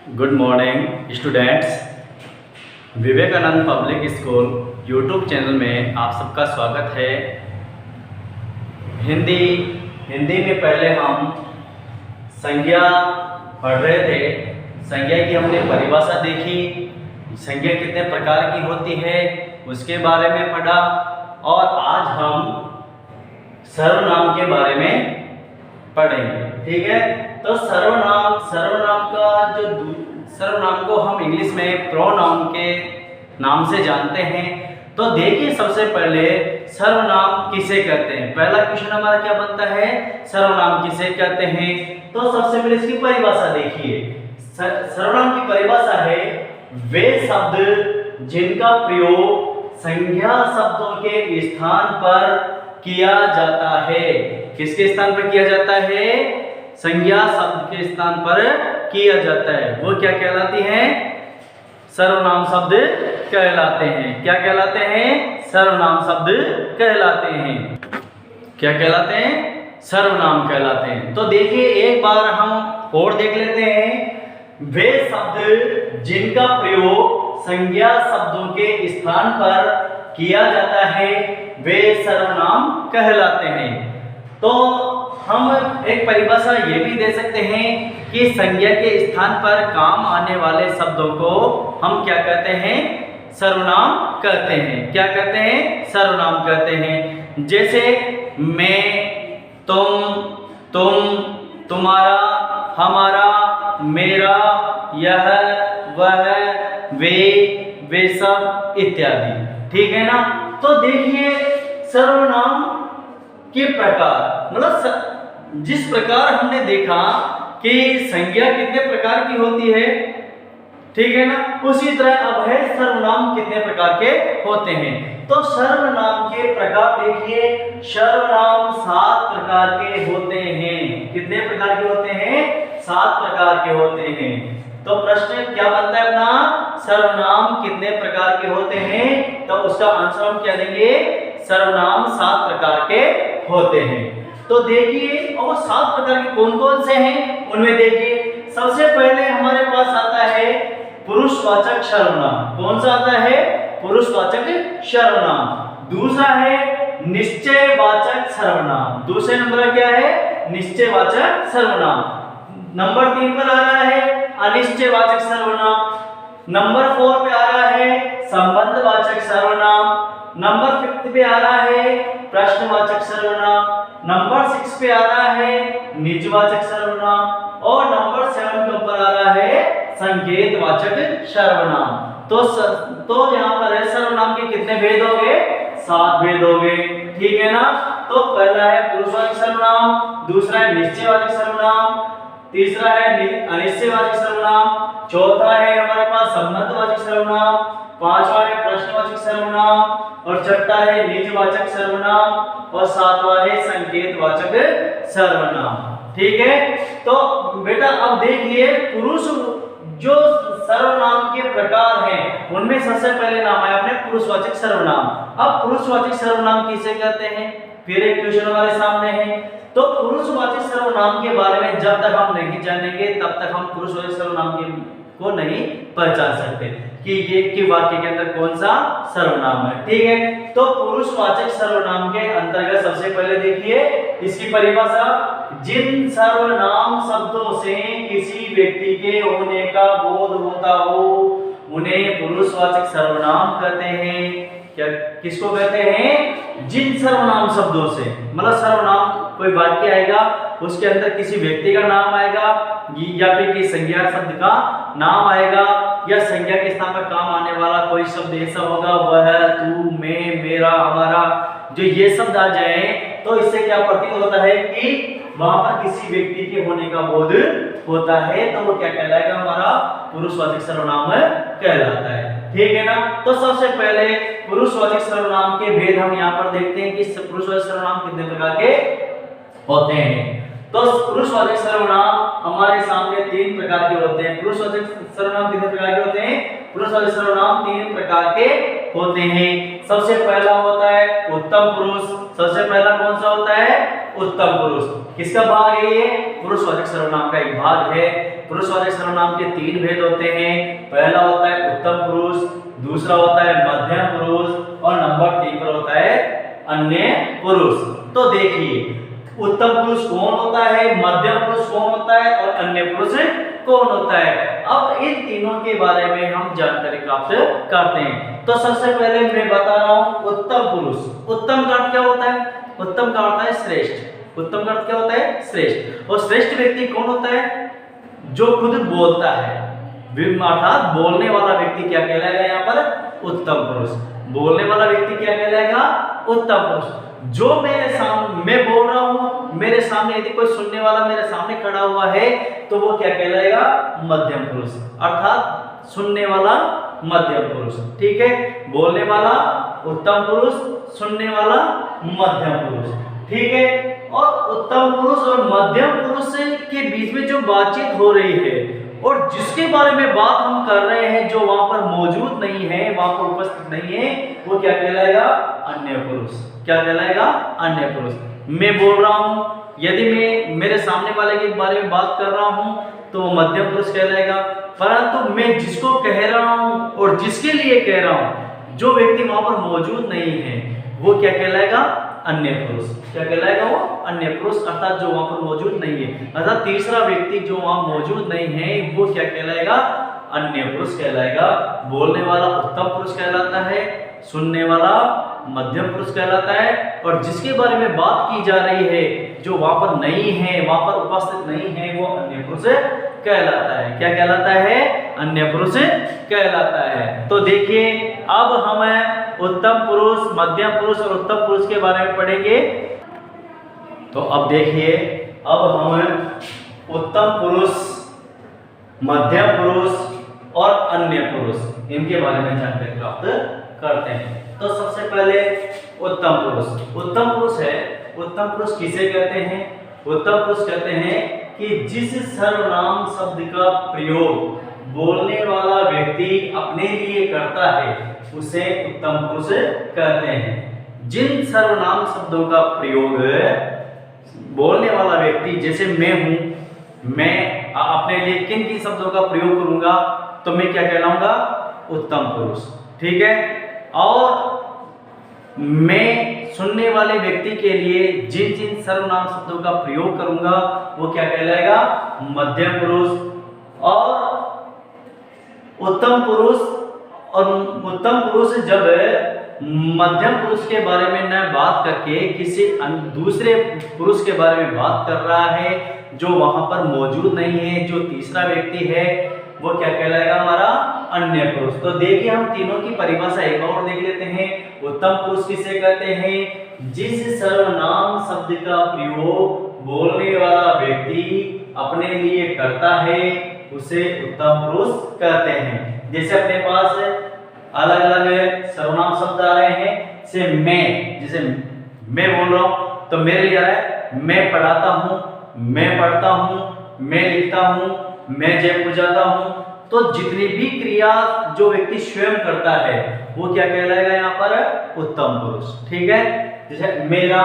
Good morning students. Vivekananda public school YouTube channel में आप सबका स्वागत है। हिंदी में पहले हम संज्ञा पढ़ रहे थे। संज्ञा की हमने परिभाषा देखी, संज्ञा कितने प्रकार की होती है उसके बारे में पढ़ा, और आज हम सर्वनाम के बारे में पढ़ेंगे। ठीक है, तो सर्वनाम को हम इंग्लिश में प्रोनाउन के नाम से जानते हैं। तो देखिए, सबसे पहले सर्वनाम किसे कहते हैं। पहला क्वेश्चन हमारा क्या बनता है, सर्वनाम किसे कहते हैं। तो सबसे पहले इसकी परिभाषा देखिए। सर्वनाम की परिभाषा है वे शब्द जिनका प्रयोग संज्ञा शब्दों के स्थान पर किया जाता है। किसके स्थान पर किया जाता है? संज्ञा शब्द के स्थान पर किया जाता है। वो क्या कहलाती हैं? सर्वनाम शब्द कहलाते हैं। क्या कहलाते हैं? सर्वनाम शब्द कहलाते हैं। क्या कहलाते हैं? सर्वनाम कहलाते हैं। तो देखिए, एक बार हम और देख लेते हैं। वे शब्द जिनका प्रयोग संज्ञा शब्दों के स्थान पर किया जाता है वे सर्वनाम कहलाते हैं। तो हम एक परिभाषा ये भी दे सकते हैं कि संज्ञा के स्थान पर काम आने वाले शब्दों को हम क्या कहते हैं? सर्वनाम कहते हैं। क्या कहते हैं? सर्वनाम कहते हैं। जैसे मैं, तुम, तुम्हारा, हमारा, मेरा, यह, वह, वे सब इत्यादि। ठीक है ना। तो देखिए, सर्वनाम के प्रकार, मतलब जिस प्रकार हमने देखा कि संज्ञा कितने प्रकार की होती है, ठीक है ना, उसी तरह अभय सर्वनाम कितने प्रकार के होते हैं। तो सर्वनाम के प्रकार देखिए, सर्वनाम 7 प्रकार के होते हैं। कितने प्रकार के होते हैं? 7 प्रकार के होते हैं। तो प्रश्न क्या बनता है अपना, सर्वनाम कितने प्रकार के होते हैं? तो उसका आंसर हम क्या देंगे? सर्वनाम 7 प्रकार के होते हैं। तो देखिए, और 7 प्रकार के कौन कौन से हैं उनमें देखिए, सबसे पहले हमारे पास आता है पुरुषवाचक सर्वनाम। कौन सा आता है? पुरुषवाचक सर्वनाम। दूसरा है निश्चयवाचक सर्वनाम। दूसरे नंबर क्या है? निश्चयवाचक सर्वनाम। नंबर 3 पर आ रहा है अनिश्चयवाचक सर्वनाम। नंबर 4 पे आ रहा है संबंधवाचक सर्वनाम। नंबर 5 पे आ रहा है प्रश्नवाचक सर्वनाम। नंबर 6 पे आ रहा है निजवाचक सर्वनाम। और नंबर 7 के ऊपर आ रहा है संकेतवाचक सर्वनाम। तो यहाँ पर है सर्वनाम के कितने भेद हो गए? 7 भेद हो गए। ठीक है ना। तो पहला है पुरुषवाचक सर्वनाम, दूसरा है निश्चयवाचक सर्वनाम, तीसरा है अनिश्चयवाचक सर्वनाम, चौथा है हमारे पास संबंधवाचक सर्वनाम, पांचवा है प्रश्नवाचक सर्वनाम, और छठा है निजवाचक सर्वनाम, और सातवां है संकेतवाचक सर्वनाम। ठीक है। तो बेटा अब देखिए, पुरुष जो सर्वनाम के प्रकार हैं उनमें सबसे पहले नाम आया अपने पुरुषवाचक सर्वनाम। अब पुरुषवाचक सर्वनाम किसे कहते हैं, फिर एक क्वेश्चन हमारे सामने है। तो पुरुषवाचक सर्वनाम के बारे में जब तक हम नहीं जानेंगे तब तक हम पुरुषवाचक सर्वनाम को नहीं पहचान सकते कि ये कि वाक्य के अंदर कौन सा सर्वनाम है। ठीक है। तो पुरुषवाचक सर्वनाम के अंतर्गत सबसे पहले देखिए इसकी परिभाषा, जिन सर्वनाम शब्दों से किसी व्यक्ति के होने का बोध होता हो उन्हें पुरुषवाचक सर्वनाम कहते हैं। क्या किसको कहते हैं? जिन सर्वनाम शब्दों से, मतलब सर्वनाम कोई वाक्य आएगा उसके अंदर किसी व्यक्ति का नाम आएगा या फिर किसी संज्ञा शब्द का नाम आएगा, या संज्ञा के स्थान पर काम आने वाला कोई शब्द ऐसा होगा, वह, तू, मैं, मेरा, हमारा, जो ये शब्द आ जाए तो इससे क्या प्रतीत होता है कि वहां पर किसी व्यक्ति के होने का बोध होता है। तो वो क्या कहलाएगा? हमारा पुरुषवाचक सर्वनाम कहलाता है। ठीक है ना। तो सबसे पहले पुरुषवाचक सर्वनाम के भेद हम यहाँ पर देखते हैं कि पुरुषवाचक सर्वनाम कितने प्रकार के होते हैं। तो पुरुषवाचक सर्वनाम हमारे सामने 3 प्रकार के होते हैं। पुरुषवाचक सर्वनाम कितने प्रकार के होते हैं? पुरुषवाचक सर्वनाम 3 प्रकार के होते हैं। सबसे पहला होता है उत्तम पुरुष। सबसे पहला कौन सा होता है? उत्तम पुरुष। किसका भाग है ये? पुरुषवाचक सर्वनाम का एक भाग है। पुरुषवाचक सर्वनाम के 3 भेद होते हैं। पहला होता है उत्तम पुरुष, दूसरा होता है मध्यम पुरुष और नंबर 3 पर होता है अन्य पुरुष। तो देखिए उत्तम पुरुष कौन होता है, मध्यम पुरुष कौन होता है और अन्य पुरुष कौन होता है। अब इन तीनों के बारे में हम जानकारी प्राप्त करते हैं। तो सबसे पहले मैं बता रहा हूं उत्तम पुरुष। उत्तम का अर्थ क्या होता है? उत्तम का अर्थ है श्रेष्ठ। उत्तम का अर्थ क्या होता है? श्रेष्ठ। और श्रेष्ठ व्यक्ति कौन होता है? जो खुद बोलता है, अर्थात बोलने वाला व्यक्ति क्या कहलाएगा यहाँ पर? उत्तम पुरुष। बोलने वाला व्यक्ति क्या कहलाएगा? उत्तम पुरुष। जो मेरे सामने मैं बोल रहा हूं, मेरे सामने यदि कोई सुनने वाला मेरे सामने खड़ा हुआ है तो वो क्या कहलाएगा? मध्यम पुरुष, अर्थात सुनने वाला मध्यम पुरुष। ठीक है, बोलने वाला उत्तम पुरुष, सुनने वाला मध्यम पुरुष। ठीक है, और उत्तम पुरुष और मध्यम पुरुष के बीच में जो बातचीत हो रही है और जिसके बारे में बात हम कर रहे हैं, जो वहां पर मौजूद नहीं है, वहां पर उपस्थित नहीं है, वो क्या कहलाएगा? अन्य पुरुष। क्या कहलाएगा? अन्य पुरुष। मैं बोल रहा हूं, यदि मैं मेरे सामने वाले के बारे में बात कर रहा हूं तो मध्यम पुरुष कहलाएगा, परंतु मैं जिसको कह रहा हूं और जिसके लिए कह रहा हूं, जो व्यक्ति वहां पर मौजूद नहीं है, वो क्या कहलाएगा? अन्य पुरुष। क्या कहलाएगा? वो अन्य पुरुष, अर्थात जो वहां पर मौजूद नहीं है, अर्थात तीसरा व्यक्ति जो वहां मौजूद नहीं है, वो क्या कहलाएगा? अन्य पुरुष कहलाएगा। बोलने वाला उत्तम पुरुष कहलाता है, सुनने वाला मध्यम पुरुष कहलाता है, और जिसके बारे में बात की जा रही है, जो वहां पर नहीं है, वहां पर उपस्थित नहीं है, वो अन्य पुरुष कहलाता है। क्या कहलाता है? अन्य पुरुष कहलाता है। तो देखिए अब हम उत्तम पुरुष, मध्यम पुरुष और उत्तम पुरुष के बारे में पढ़ेंगे। तो अब देखिए, अब हम उत्तम पुरुष, मध्यम पुरुष और अन्य पुरुष, इनके बारे में जानकारी प्राप्त करते हैं। तो सबसे पहले उत्तम पुरुष। उत्तम पुरुष है, उत्तम पुरुष किसे कहते हैं? उत्तम पुरुष कहते हैं कि जिस सर्वनाम शब्द का प्रयोग बोलने वाला व्यक्ति अपने लिए करता है, उसे उत्तम पुरुष कहते हैं। जिन सर्वनाम शब्दों का प्रयोग बोलने वाला व्यक्ति, जैसे मैं हूं, मैं अपने लिए किन किन शब्दों का प्रयोग करूंगा तो मैं क्या कहलाऊंगा? उत्तम पुरुष। ठीक है, और मैं सुनने वाले व्यक्ति के लिए जिन जिन सर्वनाम शब्दों का प्रयोग करूंगा वो क्या कहलाएगा? मध्यम पुरुष। और उत्तम पुरुष, और उत्तम पुरुष जब मध्यम पुरुष के बारे में न बात करके किसी दूसरे पुरुष के बारे में बात कर रहा है, जो वहां पर मौजूद नहीं है, जो तीसरा व्यक्ति है, वो क्या कहलाएगा? हमारा अन्य पुरुष। तो देखिए हम तीनों की परिभाषा एक और देख लेते हैं। उत्तम पुरुष किसे कहते हैं? जिस सर्वनाम शब्द का प्रयोग बोलने वाला व्यक्ति अपने लिए करता है, उसे उत्तम पुरुष कहते हैं। जैसे अपने पास अलग अलग सर्वनाम शब्द आ रहे हैं, जैसे मैं, जैसे मैं बोल रहा हूं तो मेरे लिए आ रहा है मैं पढ़ाता हूं, मैं पढ़ता हूं, मैं लिखता हूं, मैं जयपुर जाता हूं। तो जितनी भी क्रिया जो व्यक्ति स्वयं करता है वो क्या कहलाएगा यहाँ पर? उत्तम पुरुष। ठीक है, जैसे मेरा,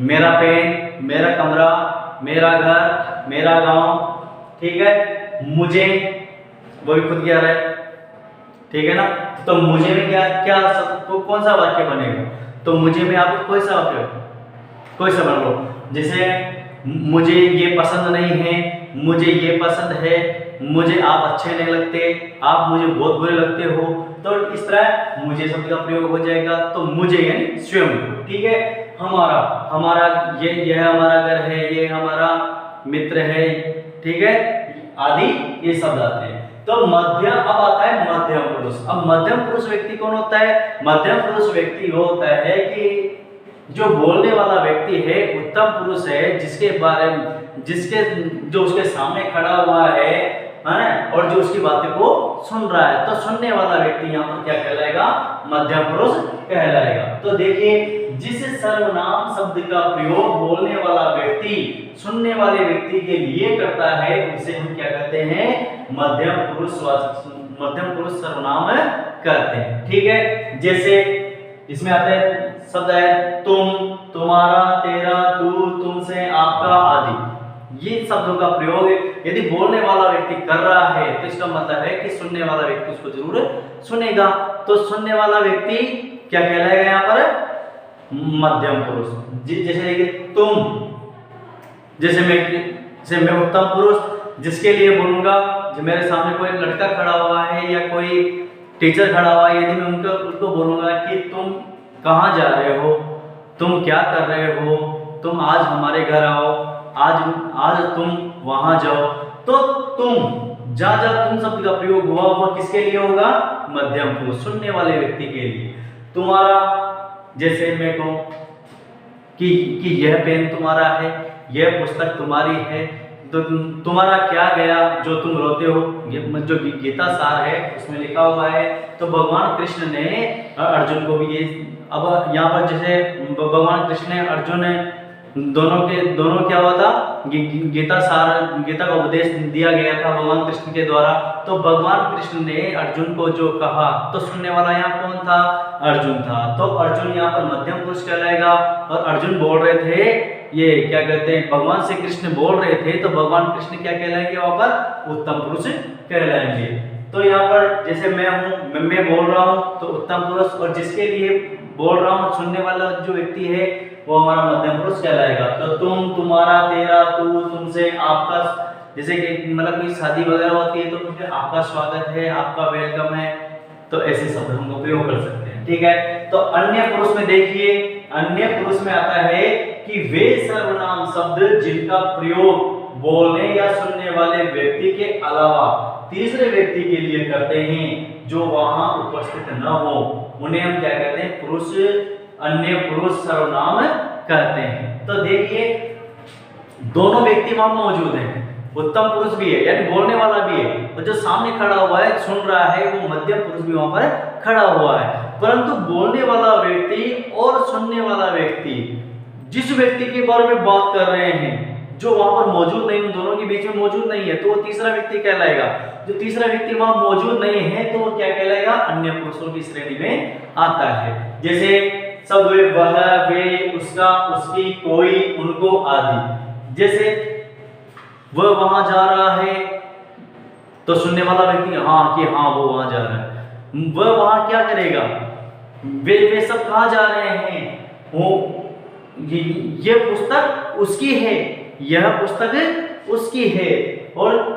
मेरा पेन, मेरा कमरा, मेरा घर, मेरा गांव। ठीक है, मुझे, वो भी खुद कह रहा है। ठीक है ना, तो मुझे में क्या क्या तो कौन सा वाक्य बनेगा? तो मुझे में आप कोई सा वाक्य, कोई सा बन लो। जैसे मुझे ये पसंद नहीं है, मुझे ये पसंद है, मुझे आप अच्छे नहीं लगते, आप मुझे बहुत बुरे लगते हो। तो इस तरह मुझे शब्द का प्रयोग हो जाएगा। तो मुझे यानी स्वयं। ठीक है, हमारा, हमारा ये हमारा घर है, ये हमारा मित्र है। ठीक है, आदि ये शब्द आते हैं। तो मध्य, अब आता है मध्यम पुरुष। अब मध्यम पुरुष व्यक्ति कौन होता है? मध्यम पुरुष व्यक्ति वो होता है कि जो बोलने वाला व्यक्ति है उत्तम पुरुष है, जिसके बारे में, जिसके जो उसके सामने खड़ा हुआ है ना, और जो उसकी बातें को सुन रहा है। तो सुनने वाला व्यक्ति यहाँ पर क्या कहलाएगा? मध्यम पुरुष कहलाएगा। तो देखिए, जिस सर्वनाम शब्द का प्रयोग बोलने वाला व्यक्ति सुनने वाले व्यक्ति के लिए करता है, उसे हम क्या कहते हैं? मध्यम पुरुष, मध्यम पुरुष सर्वनाम कहते हैं। ठीक है, जैसे इसमें आते हैं शब्द है तुम, तुम्हारा, तेरा, तू, तुमसे, आपका आदि। ये शब्दों का प्रयोग यदि बोलने वाला व्यक्ति कर रहा है तो इसका मतलब है कि सुनने वाला व्यक्ति उसको जरूर सुनेगा। तो सुनने वाला व्यक्ति क्या कहलाएगा यहाँ पर? मध्यम पुरुष। जैसे देखिए तुम, जैसे मैं उत्तम पुरुष जिसके लिए बोलूंगा, जो मेरे सामने कोई लड़का खड़ा हुआ है या कोई टीचर खड़ा हुआ है, यदि मैं उसको बोलूंगा कि तुम कहाँ जा रहे हो, तुम क्या कर रहे हो, तुम आज हमारे घर आओ, आज तुम वहां जाओ, तो तुम जहाँ तुम शब्द का प्रयोग हुआ वह किसके लिए होगा? मध्यम पुरुष, सुनने वाले व्यक्ति के लिए। तुम्हारा, जैसे मैं कहूं कि यह पेन तुम्हारा है, यह पुस्तक तुम्हारी है, तो तुम्हारा क्या गया जो तुम रोते हो, जो गीता सार है उसमें लिखा हुआ है। तो भगवान कृष्ण ने अर्जुन को भी ये, अब यहाँ पर जैसे भगवान कृष्ण ने अर्जुन दोनों क्या हुआ था, गीता का उपदेश दिया गया था भगवान कृष्ण के द्वारा। तो भगवान कृष्ण ने अर्जुन को जो कहा, तो सुनने वाला यहाँ कौन था? अर्जुन था। तो अर्जुन यहाँ पर मध्यम पुरुष कहलाएगा। और अर्जुन बोल रहे थे, ये क्या कहते हैं, भगवान से कृष्ण बोल रहे थे, तो भगवान कृष्ण क्या कहलाएंगे वहां पर? उत्तम पुरुष कहलाएंगे। तो यहाँ पर जैसे मैं बोल रहा हूँ तो उत्तम पुरुष, और जिसके लिए बोल रहा हूँ सुनने वाला जो व्यक्ति है वो हमारा मध्यम पुरुष कहलाएगा। तो तुम, तुम्हारा, तेरा, तू, तुमसे, आपका, जैसे कि मतलब कोई शादी वगैरह होती है तो उसमें आपका स्वागत है, आपका वेलकम है, तो ऐसे शब्द हम उपयोग कर सकते हैं। ठीक है। तो अन्य पुरुष में देखिए, अन्य पुरुष में आता है कि वे सर्वनाम शब्द जिनका प्रयोग बोलने या सुनने वाले व्यक्ति के अलावा तीसरे व्यक्ति के लिए करते हैं जो वहां उपस्थित न हो, उन्हें हम क्या कहते हैं? पुरुष, अन्य पुरुष सर्वनाम कहते हैं। तो देखिए दोनों व्यक्ति वहां मौजूद हैं, उत्तम पुरुष भी है यानी बोलने वाला भी है, और जो सामने खड़ा हुआ है सुन रहा है वो मध्यम पुरुष भी वहां पर खड़ा हुआ है। परंतु बोलने वाला व्यक्ति और सुनने वाला व्यक्ति, जिस व्यक्ति के बारे में बात कर रहे हैं, जो वहां पर मौजूद नहीं, उन दोनों के बीच में मौजूद नहीं है, तो वो तीसरा व्यक्ति कहलाएगा। जो तीसरा व्यक्ति वहां मौजूद नहीं है तो वो क्या कहलाएगा? अन्य पुरुषों की श्रेणी में आता है। जैसे सब, वह, वे, उसका, उसकी, कोई, उनको आदि। जैसे वह वहां जा रहा है तो सुनने वाला व्यक्ति हाँ कि हाँ वो वहां जा रहा है। वह वहां क्या करेगा? वे सब कहाँ जा रहे हैं? वो ये पुस्तक उसकी है, यह पुस्तक उसकी है, और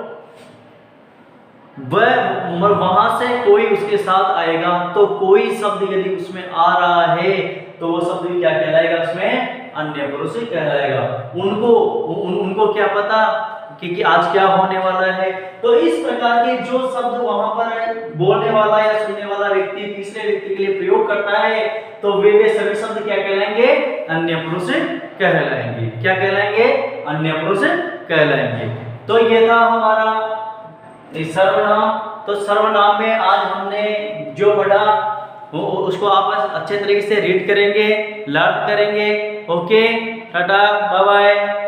वह वहां से कोई उसके साथ आएगा, तो कोई शब्द यदि उसमें आ रहा है तो वो शब्द क्या कहलाएगा? उसमें अन्य पुरुष कहलाएगा। उनको क्या पता कि आज क्या होने वाला है। तो इस प्रकार के जो शब्द वहां पर बोलने वाला या सुनने वाला व्यक्ति तीसरे व्यक्ति के लिए प्रयोग करता है, तो वे सभी शब्द क्या कहलाएंगे? अन्य पुरुष कहलाएंगे। क्या कहलाएंगे? अन्य पुरुष कहलाएंगे। तो ये था हमारा सर्वनाम। तो सर्वनाम में आज हमने जो पढ़ा उसको आप अच्छे तरीके से रीड करेंगे, लर्न करेंगे। Okay, tata, bye bye.